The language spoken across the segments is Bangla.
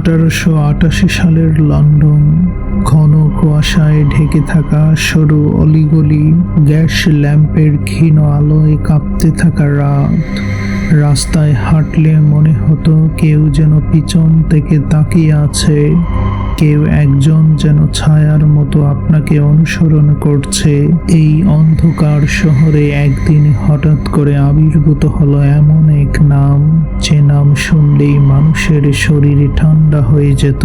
1888 সালের লন্ডন। ঘন কুয়াশায় ঢেকে থাকা সরু অলিগলি, গ্যাস ল্যাম্পের ক্ষীণ আলোয় কাঁপতে থাকা রাত। রাস্তায় হাঁটলে মনে হতো কেউ যেন পিছন থেকে তাকিয়ে আছে, কেউ একজন যেন ছায়ার মতো আপনাকে অনুসরণ করছে। এই অন্ধকার শহরে একদিন হঠাৎ করে আবির্ভূত হলো এমন এক নাম, যে নাম শুনলেই মানুষের শরীর ঠান্ডা হয়ে যেত।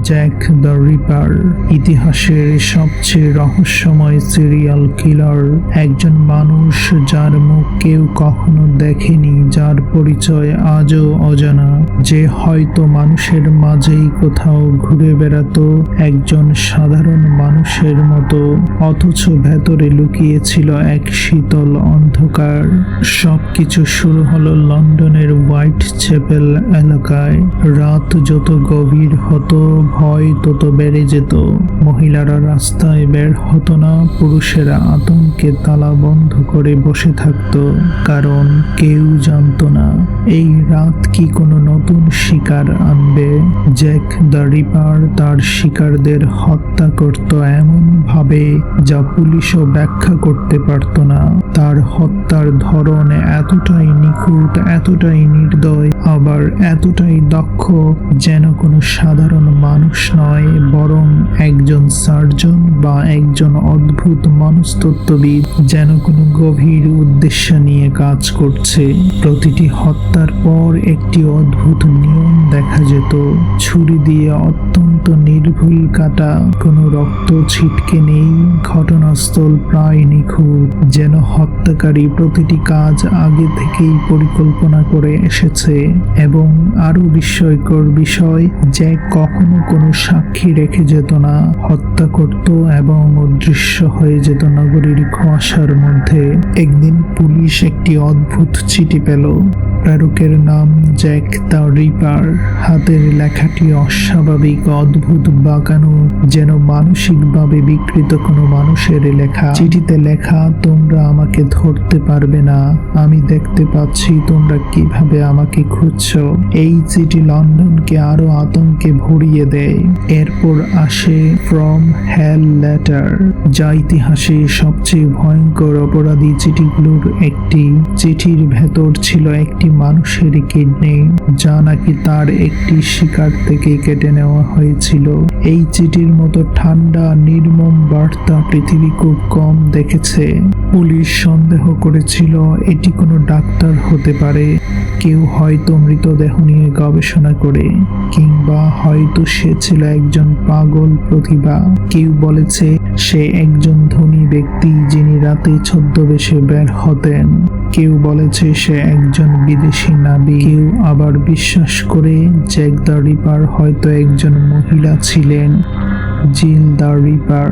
জ্যাক দ্য রিপার, ইতিহাসের সবচেয়ে রহস্যময় সিরিয়াল কিলার। একজন মানুষ যার মুখ কেউ কখনো দেখেনি, যার পরিচয় আজও অজানা, যে হয়তো মানুষের মাঝেই কোথাও ঘুরে বেড়াতো একজন সাধারণ মানুষের মতো, অথচ ভেতরে লুকিয়েছিল এক শীতল অন্ধকার। সবকিছু শুরু হলো লন্ডনের হোয়াইট চ্যাপেল এলাকায়। রাত যত গভীর হতো, ভয় তত বেড়ে যেত। মহিলারা রাস্তায় বের হতো না, পুরুষেরা আতঙ্কে তালা বন্ধ করে বসে থাকতো, কারণ কেউ জানতো না এই রাত কি কোনো নতুন শিকার আনবে। জ্যাক দ্য রিপার তার শিকারদের হত্যা করত এমন ভাবে যা পুলিশও ব্যাখ্যা করতে পারত না। তার হত্যার ধরন এতটাই নিখুঁত, এতটাই নির্দয়, আবার এতটাই দক্ষ, যেন কোনো সাধারণ মানুষ নয়, বরং একজন সার্জন বা একজন অদ্ভুত মনস্তত্ত্ববিদ, যেন কোনো গভীর উদ্দেশ্য নিয়ে কাজ করছে। প্রতিটি হত্যার পর একটি অদ্ভুত নিয়ম দেখা যেত। ছুরি দিয়ে অত্যন্ত নির্ভুল কাটা, কোনো রক্ত ছিটকে নেই, ঘটনাস্থল প্রায় নিখুঁত, যেন হত্যাকারী প্রতিটি কাজ আগে থেকেই পরিকল্পনা করে এসেছে। এবং আরো বিস্ময়কর বিষয়, যে কখনো কোনো সাক্ষী রেখে যেত না, হত্যা করত এবং অদৃশ্য হয়ে যেত নগরীর কুয়াশার মধ্যে। একদিন পুলিশ একটি অদ্ভুত চিঠি পেল। প্রেরকের নাম জ্যাক দ্য রিপার। হাতের লেখাটি অস্বাভাবিক, অদ্ভুত, বাঁকানো, যেন মানসিকভাবে বিকৃত কোনো মানুষের লেখা। চিঠিতে লেখা, তোমরা আমাকে ধরতে পারবে না, আমি দেখতে পাচ্ছি তোমরা কিভাবে আমাকে খুঁজছো। এই চিঠি লন্ডনকে আরো আতঙ্কে ভরিয়ে দেয়। এরপর আসে ফ্রম হেল লেটার, যা ইতিহাসে সবচেয়ে ভয়ঙ্কর অপরাধী চিঠিগুলোর একটি। চিঠির ভেতর ছিল একটি মানুষের কিডনি, যা নাকি তার একটি শিকার থেকে কেটে নেওয়া হয়েছিল। এই চিঠির মতো ঠান্ডা, নির্মম বার্তা পৃথিবী খুব কম দেখেছে। পুলিশ সন্দেহ করেছিল এটি কোনো ডাক্তার হতে পারে, কেউ হয়তো মৃতদেহ নিয়ে গবেষণা করে, কিংবা হয়তো সে ছিল একজন পাগল প্রতিভা। কেউ বলেছে সে একজন ধনী ব্যক্তি যিনি রাতে ছদ্মবেশে বের হতেন, কেউ বলেছে সে একজন বিদেশি নাবিক, কেউ আবার বিশ্বাস করে জ্যাক দ্য রিপার হয়তো একজন মহিলা ছিলেন, জিল দ্য রিপার।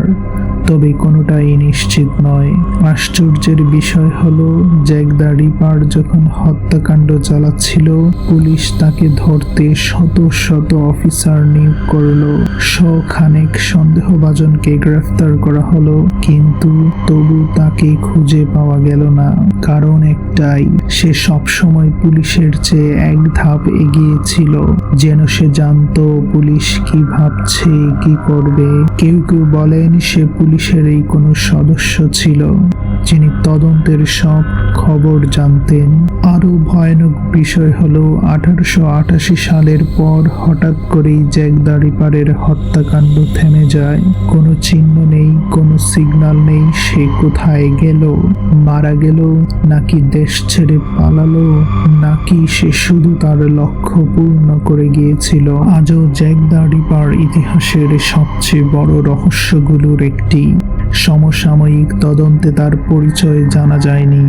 তবে কোনোটাই নিশ্চিত নয়। আশ্চর্যের বিষয় হলো, জ্যাক দ্য রিপার যখন হত্যাকাণ্ড চালাচ্ছিল, পুলিশ তাকে ধরতে শত শত অফিসার নিয়োগ করলো, শখানেক সন্দেহভাজনকে গ্রেফতার করা হলো, কিন্তু তবু তাকে খুঁজে পাওয়া গেল না। কারণ একটাই, সে সবসময় পুলিশের চেয়ে এক ধাপ এগিয়ে ছিল, যেন সে জানতো পুলিশ কি ভাবছে, কি করবে। কেউ কেউ বলেন সে পুলিশের এই কোনো সদস্য ছিল, যিনি তদন্তের সব খবর জানতেন। আরো ভয়ানক বিষয় হলো, 1888 সালের পর হঠাৎ করেই জ্যাক দ্য রিপারের হত্যাকাণ্ড থেমে যায়। কোনো চিহ্ন নেই, কোনো সিগন্যাল নেই। সে কোথায় গেল? মারা গেল, নাকি দেশ ছেড়ে পালালো, নাকি সে শুধু তার লক্ষ্য পূর্ণ করে গিয়েছিল? আজও জ্যাক দ্য রিপার ইতিহাসের সবচেয়ে বড় রহস্যগুলোর একটি। সমসাময়িক তদন্তে তার পরিচয় জানা যায়নি,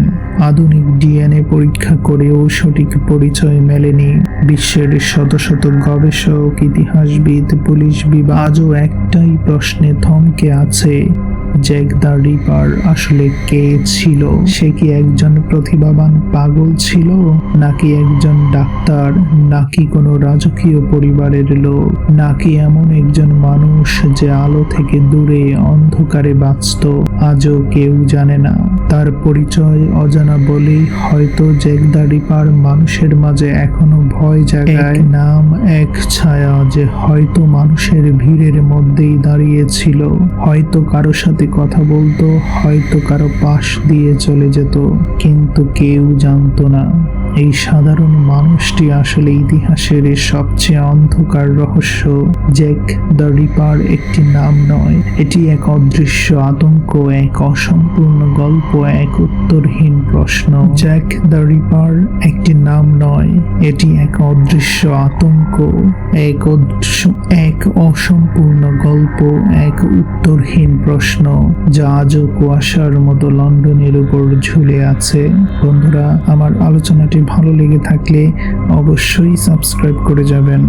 আধুনিক ডিএনএ পরীক্ষা করেও সঠিক পরিচয় মেলেনি। বিশ্বের শত শত গবেষক, ইতিহাসবিদ, পুলিশ বিভাগ আজও একটাই প্রশ্নে থমকে আছে, জ্যাক দ্য রিপার আসলে কে ছিল? সে কি একজন প্রতিভাবান পাগল ছিল, নাকি একজন ডাক্তার, নাকি কোনো রাজকীয় পরিবারের লোক, নাকি এমন একজন মানুষ যে আলো থেকে দূরে অন্ধকারে বাঁচত? আজও কেউ জানে না। তার পরিচয় অজানা বলেই হয়তো জ্যাক দ্য রিপার মানুষের মাঝে এখনো ভয় জাগায়। এক নাম, এক ছায়া, যে হয়তো মানুষের ভিড়ের মধ্যেই দাঁড়িয়েছিল, হয়তো কারো সাথে কথা বলতো, হয়তো কারো পাশ দিয়ে চলে যেত, কিন্তু কেউ জানতো না এই সাধারণ মানুষটি আসলে ইতিহাসের সবচেয়ে অন্ধকার রহস্য। জ্যাক দ্য রিপার একটি নাম নয়, এটি এক অদৃশ্য আতঙ্ক, এক অসম্পূর্ণ গল্প, এক উত্তরহীন প্রশ্ন। জ্যাক দ্য রিপার একটি নাম নয়, এটি এক অদৃশ্য আতঙ্ক, এক অসম্পূর্ণ গল্প, এক উত্তরহীন প্রশ্ন, যা আজও কুয়াশার মতো লন্ডনের উপর ঝুলে আছে। বন্ধুরা, আমার আলোচনাটি ভালো লেগে থাকলে অবশ্যই সাবস্ক্রাইব করে যাবেন।